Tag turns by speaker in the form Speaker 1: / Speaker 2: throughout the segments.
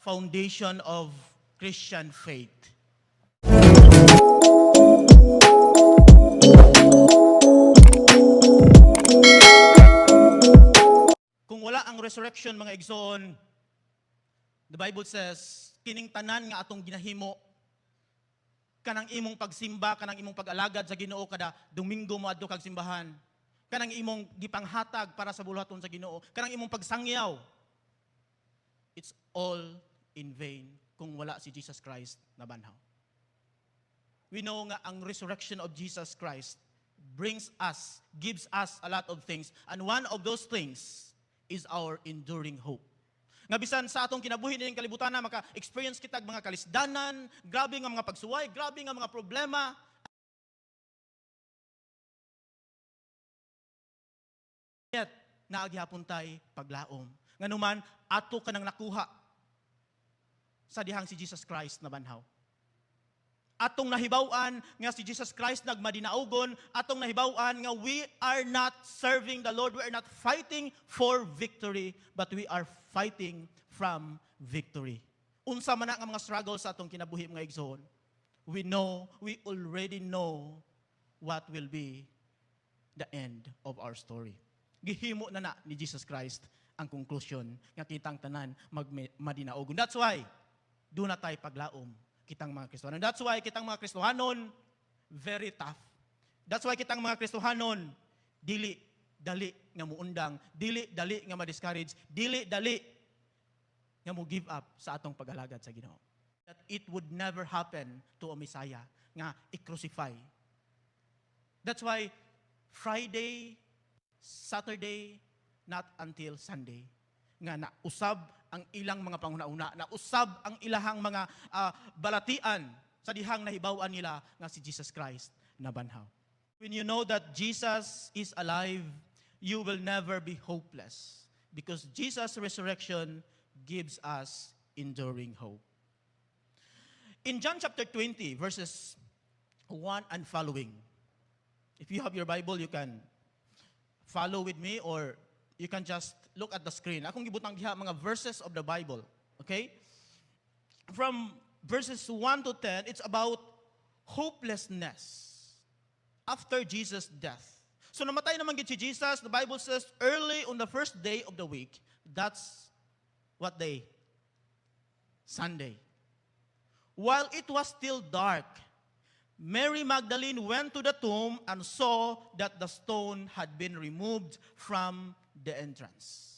Speaker 1: Foundation of Christian faith. Kung wala ang resurrection, mga igsoon, the Bible says, kining tanan nga atong ginahimo, kanang imong pagsimba, kanang imong pag-alagad sa Ginoo kada Domingo mo adto kag simbahan, kanang imong gipanghatag para sa buluhaton sa Ginoo, kanang imong pagsangyaw, it's all in vain kung wala si Jesus Christ na banhaw. We know nga ang resurrection of Jesus Christ gives us a lot of things, and one of those things is our enduring hope. Nga bisan sa atong kinabuhi ning kalibutan na maka-experience kitag mga kalisdanan, grabe nga mga pagsuway, grabe nga mga problema, yet naagyapon tay paglaom. Nganuman ato kanang nakuha sa dihang si Jesus Christ na banhaw. Atong nahibaw-an nga si Jesus Christ nagmadinaugon, atong nahibaw-an nga we are not serving the Lord, we are not fighting for victory, but we are fighting from victory. Unsa man nga mga struggles sa atong kinabuhi mga igsoon, we already know what will be the end of our story. Gihimo na ni Jesus Christ ang conclusion nga kitang tanan madinaugon. That's why do na tayo paglaom kitang mga Kristohanon. That's why kitang mga Kristohanon very tough. That's why kitang mga Kristohanon dili dali nga muundang, dili dali nga ma-discourage, dili dali nga mo give up sa atong pag-alagad sa Ginoo. That it would never happen to a Messiah nga i-crucify. That's why Friday, Saturday, not until Sunday nga nausab ang ilang mga panghuna-una, nausab ang ilahang mga balatian sa dihang nahibaw-an nila nga si Jesus Christ na banhaw. When you know that Jesus is alive, you will never be hopeless because Jesus' resurrection gives us enduring hope. In John chapter 20, verses 1 and following, if you have your Bible, you can follow with me or you can just look at the screen. Akong gibutang diha mga verses of the Bible. Okay? From verses 1 to 10, it's about hopelessness after Jesus' death. So namatay naman gid si Jesus. The Bible says early on the first day of the week. That's what day? Sunday. While it was still dark, Mary Magdalene went to the tomb and saw that the stone had been removed from the entrance.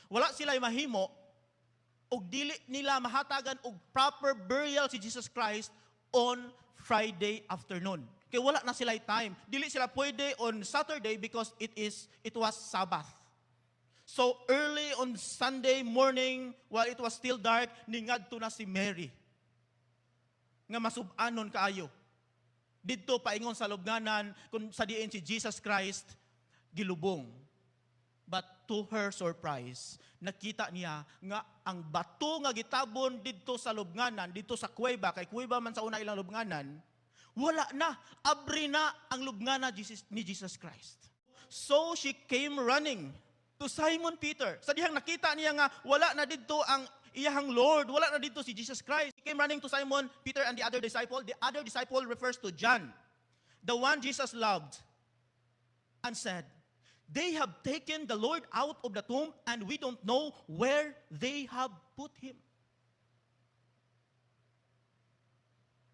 Speaker 1: Wala sila mahimo og dili nila mahatagan og proper burial si Jesus Christ on Friday afternoon. Kaya wala na sila time. Dili sila pwede on Saturday because it was Sabbath. So early on Sunday morning, while it was still dark, ningadto na si Mary nga masub-anon kaayo. Didto paingon sa lubnganan kung sa diin si Jesus Christ gilubong. But to her surprise, nakita niya nga ang bato nga gitabon didto sa lubnganan, didto sa kuweba, kay kuweba man sa una ilang lubnganan, wala na, abri na ang lubngana ni Jesus Christ. So she came running to Simon Peter. Sa dihang nakita niya nga wala na didto ang iyahang Lord, wala na dito si Jesus Christ. He came running to Simon Peter and the other disciple. The other disciple refers to John, the one Jesus loved, and said, "They have taken the Lord out of the tomb and we don't know where they have put him."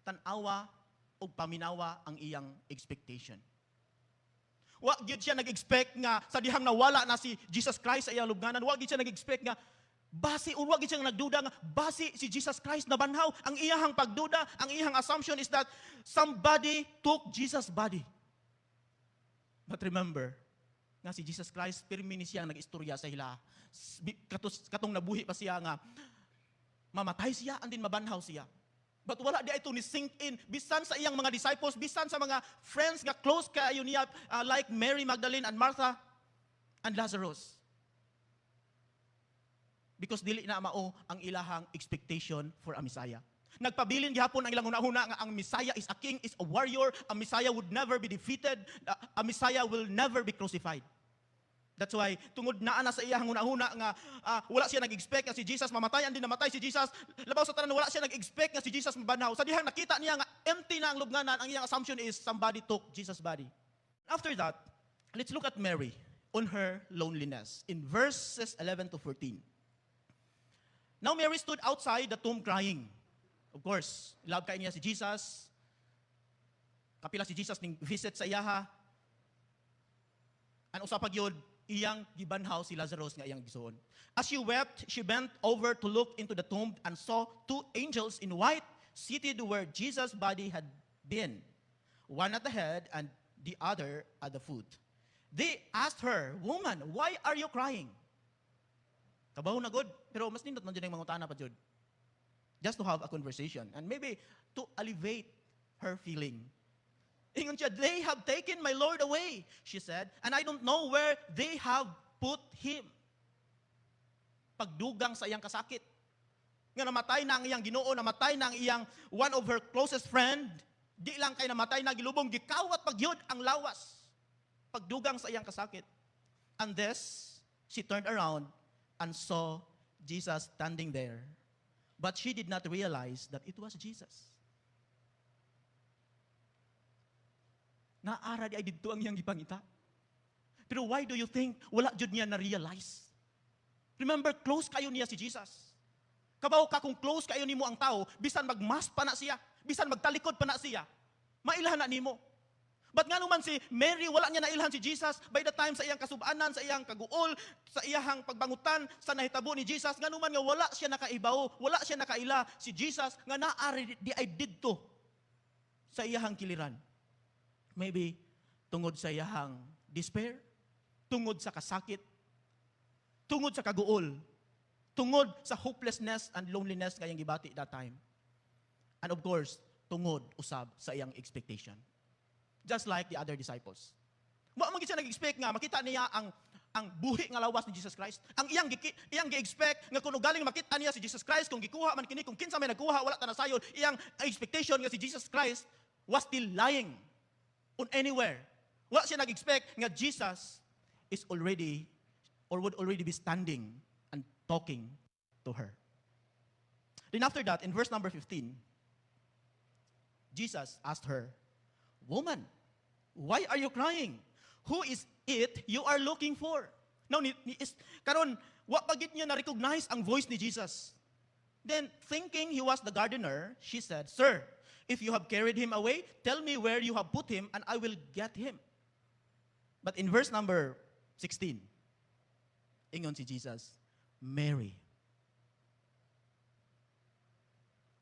Speaker 1: Tanawa o paminawa ang iyang expectation. Wa gyud siya nag-expect nga sa dihang nawala na si Jesus Christ sa iyang lubnganan. Wa gyud siya nag-expect nga basi o wa gyud siya nagduda nga basi si Jesus Christ na banhaw. Ang iyang pagduda, ang iyang assumption is that somebody took Jesus' body. But remember, nga si Jesus Christ, pirmini siyang nag-istorya sa ila. Katong nabuhi pa siya nga, mamatay siya, and then mabanhaw siya. But wala di ito ni sink in, bisan sa iyang mga disciples, bisan sa mga friends nga close kayo niya, like Mary Magdalene and Martha and Lazarus. Because dili na mao ang ilahang expectation for a Messiah. Nagpabilin gihapon ang ilang una-una nga ang Messiah is a king, is a warrior, a Messiah would never be defeated, a Messiah will never be crucified. That's why, tungod naa na sa iyang huna-huna nga, wala siya nag-expect nga si Jesus mamatayan din namatay si Jesus. Labaw sa tanan, wala siya nag-expect nga si Jesus mabanhaw. Sa dihang nakita niya nga empty na ang lubnganan, ang iyang assumption is somebody took Jesus' body. After that, let's look at Mary on her loneliness in verses 11 to 14. Now Mary stood outside the tomb crying. Of course, love kayo niya si Jesus. Kapila si Jesus ning visit sa iyaha. Ang usapag yun, iyang gibanhaw si Lazarus nga iyang gisuon. As she wept, she bent over to look into the tomb and saw two angels in white seated where Jesus' body had been, one at the head and the other at the foot. They asked her, "Woman, why are you crying?" Kabaho na good, pero mas nindot man dyan yung mangutana pa dyan. Just to have a conversation and maybe to alleviate her feeling. Ingon siya, "They have taken my Lord away," she said, "and I don't know where they have put him." Pagdugang sa iyang kasakit. Nga namatay na ang iyang Ginoo, namatay na ang iyang one of her closest friend, di lang kay namatay na gilubong, gikawat pagyod ang lawas. Pagdugang sa iyang kasakit. And this, she turned around and saw Jesus standing there. But she did not realize that it was Jesus. Naara di ay dito ang iyang gipangita. Pero why do you think wala jud niya na-realize? Remember, close kayo niya si Jesus. Kabaw ka kung close kayo nimo ang tao, bisan magmas pa na siya, bisan magtalikod pa na siya, mailhan na nimo. But nga naman si Mary, wala niya nailhan si Jesus by the time sa iyang kasubanan, sa iyang kaguol, sa iyang pagbangutan, sa nahitabo ni Jesus, nga naman nga wala siya nakaibaw, wala siya nakaila si Jesus, nga naari di ay didto sa iyang kiliran. Maybe tungod sa iyang despair, tungod sa kasakit, tungod sa kaguol, tungod sa hopelessness and loneliness kayang gibati that time. And of course, tungod usab sa iyang expectation. Just like the other disciples. Wa man gid siya nag-expect nga makita niya ang buhi nga lawas ni Jesus Christ. Ang iyang gi-expect nga kuno galing makita niya si Jesus Christ, kung gikuha man kini, kung kinsa may nagkuha wala ta nasayod, iyang expectation nga si Jesus Christ was still lying on anywhere. Wala siya nag-expect nga Jesus is already or would already be standing and talking to her. Then after that, in verse number 15, Jesus asked her, "Woman, why are you crying? Who is it you are looking for?" Now, karon, wa pagit niya na-recognize ang voice ni Jesus. Then, thinking he was the gardener, she said, "Sir, if you have carried him away, tell me where you have put him, and I will get him." But in verse number 16, ingon si Jesus, "Mary."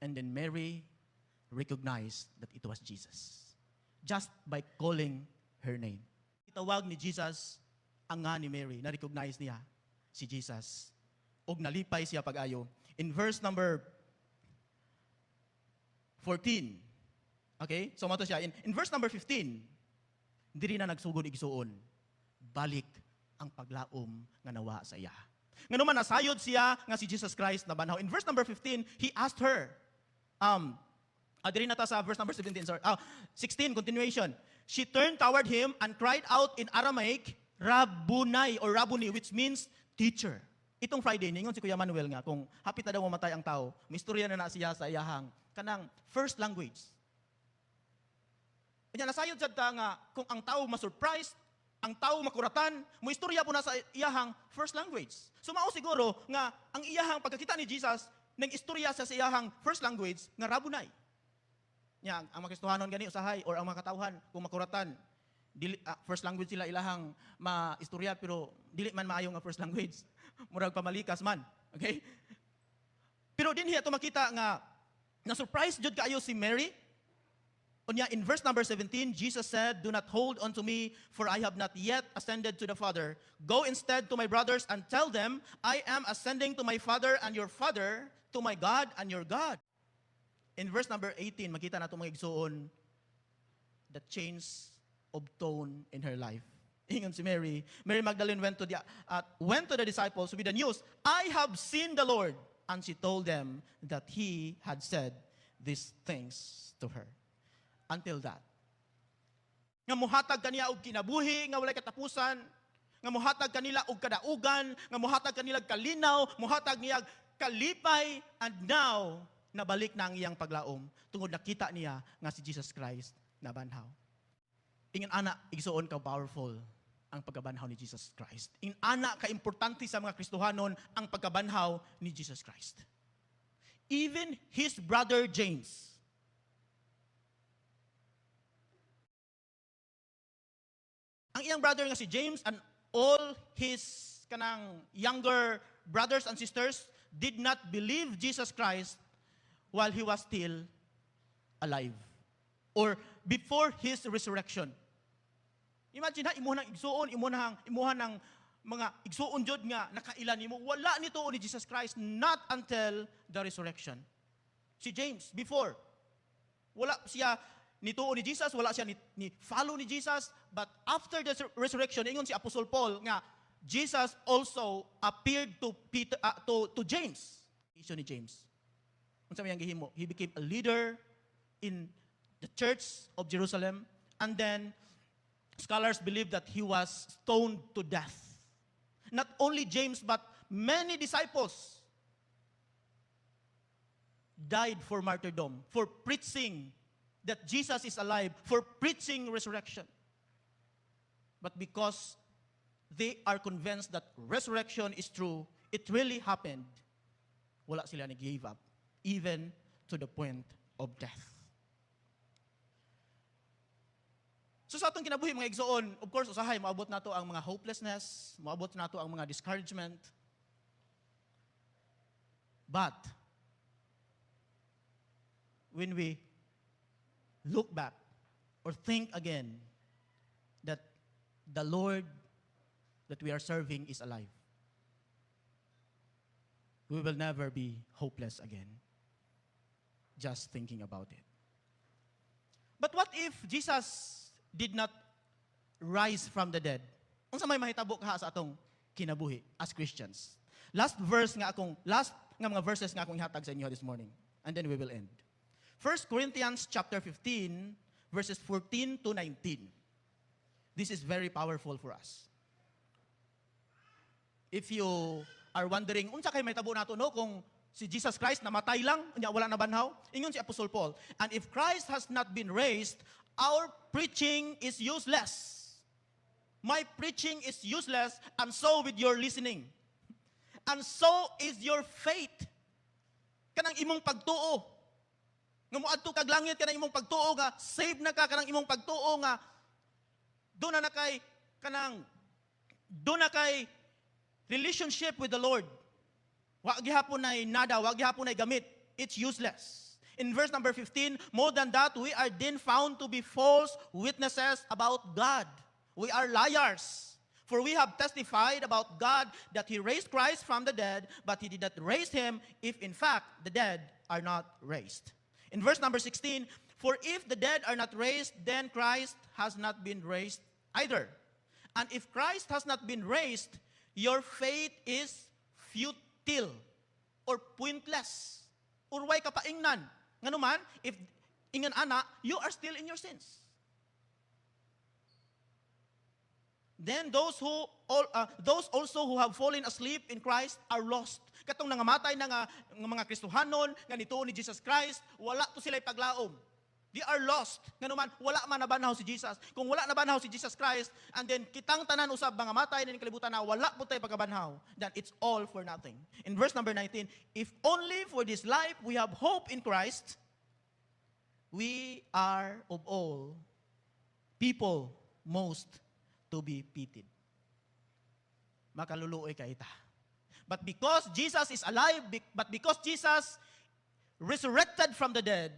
Speaker 1: And then Mary recognized that it was Jesus. Just by calling her name. Itawag ni Jesus ang nga ni Mary, na-recognize niya si Jesus. Og nalipay siya pag-ayo. In verse number 14. Okay? So mato siya. In verse number 15, diri na nagsugod igsuon. Balik ang paglaom nga nawa sa iya. Nga naman nasayod siya nga si Jesus Christ na banhaw. In verse number 15, he asked her, diri na ta sa verse number 17, sorry. 16, continuation. She turned toward him and cried out in Aramaic, "Rabboni," or Rabboni, which means teacher. Itong Friday, ningon si Kuya Manuel nga, kung hapit na daw mamatay ang tao, may istorya na siya sa iyahang kanang first language. Kanya nasayod sa ta nga, kung ang tao ma-surprise, ang tao makuratan, mo istorya po na sa iyahang first language. So mao siguro nga, ang iyahang pagkakita ni Jesus, nang istorya sa iyahang first language, nga Rabboni. Nya, ang makistuhanon gani usahay, or ang mga katawhan, kung makuratan, first language sila ilahang maistorya, pero dili man maayo nga first language. Murag pamalikas man. Okay? Pero din hiya to makita nga na-surprise jud kaayo si Mary. Unya, in verse number 17, Jesus said, "Do not hold on to me, for I have not yet ascended to the Father. Go instead to my brothers and tell them, I am ascending to my Father and your Father, to my God and your God." In verse number 18, makita na itong mga igsuon, the change of tone in her life. Ingon si Mary. Mary Magdalene went to the disciples with the news, "I have seen the Lord." And she told them that he had said these things to her. Until that. Nga muhatag kaniya og kinabuhi, nga walay katapusan, nga mohatag kanila og kadaugan, nga mohatag kanila kalinaw, mohatag niya kalipay, and now nabalik na ang iyang paglaom tungod nakita niya nga si Jesus Christ nabanhaw. Ingon ana, igsuon ka powerful ang pagkabanhaw ni Jesus Christ. Ingon ana ka importante sa mga Kristohanon ang pagkabanhaw ni Jesus Christ. Even his brother James, ang iyang brother nga si James and all his kanang younger brothers and sisters did not believe Jesus Christ while he was still alive or before his resurrection. Imagine ha, imuha ng igsuon, imuha ng mga igsuon jud nga nakailan nimo, wala nito ni Jesus Christ not until the resurrection. Si James before wala siya nituo ni Jesus, wala siya ni follow ni Jesus, but after the resurrection, ingon si Apostle Paul nga Jesus also appeared to Peter, to James. Iso ni James. Unsa may gihimo? He became a leader in the church of Jerusalem, and then scholars believe that he was stoned to death. Not only James, but many disciples died for martyrdom, for preaching that Jesus is alive, for preaching resurrection. But because they are convinced that resurrection is true, it really happened, wala sila nag-give up, even to the point of death. So sa atong kinabuhi, mga igsoon, of course, usahay, maabot nato ang mga hopelessness, maabot nato ang mga discouragement. But, when we look back or think again that the Lord that we are serving is alive, we will never be hopeless again just thinking about it. But what if Jesus did not rise from the dead? Unsa may mahitabo ka sa atong kinabuhi as Christians? Last mga verses nga akong ihatag sa inyo this morning, and then we will end. 1 Corinthians chapter 15, verses 14 to 19. This is very powerful for us. If you are wondering, unsa kay may tabo nato no kung si Jesus Christ namatay lang, unya wala na banhaw? Ingon si Apostle Paul, and if Christ has not been raised, our preaching is useless. My preaching is useless, and so with your listening. And so is your faith. Kanang imong pagtuo. Nga moadto kag langit kanang imong pagtuo nga save na ka, kanang imong pagtuo nga do na kay relationship with the Lord. Wa gihapon nay nada, wa gihapon nay gamit. It's useless. In verse number 15, more than that, we are then found to be false witnesses about God. We are liars. For we have testified about God that He raised Christ from the dead, but He did not raise Him if in fact the dead are not raised. In verse number 16, for if the dead are not raised, then Christ has not been raised either. And if Christ has not been raised, your faith is futile or pointless. Or way kapaingnan. Nganuman, if ingan ana, you are still in your sins. Then those also who have fallen asleep in Christ are lost. Katong nangamatay na nga mga Kristohanon nga nituo ni Jesus Christ, wala to sila paglaom. They are lost. Nganuman, wala man nabanhaw si Jesus. Kung wala nabanhaw si Jesus Christ, and then kitang tanan usab mga matay na kalibutan na wala po tayo pagkabanhaw, then it's all for nothing. In verse number 19, if only for this life we have hope in Christ, we are of all people most to be pitied. Makaluluoy ka ita. But because Jesus is alive, but because Jesus resurrected from the dead,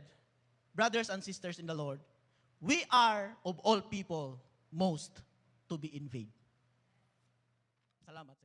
Speaker 1: brothers and sisters in the Lord, we are of all people most to be envied. Salamat.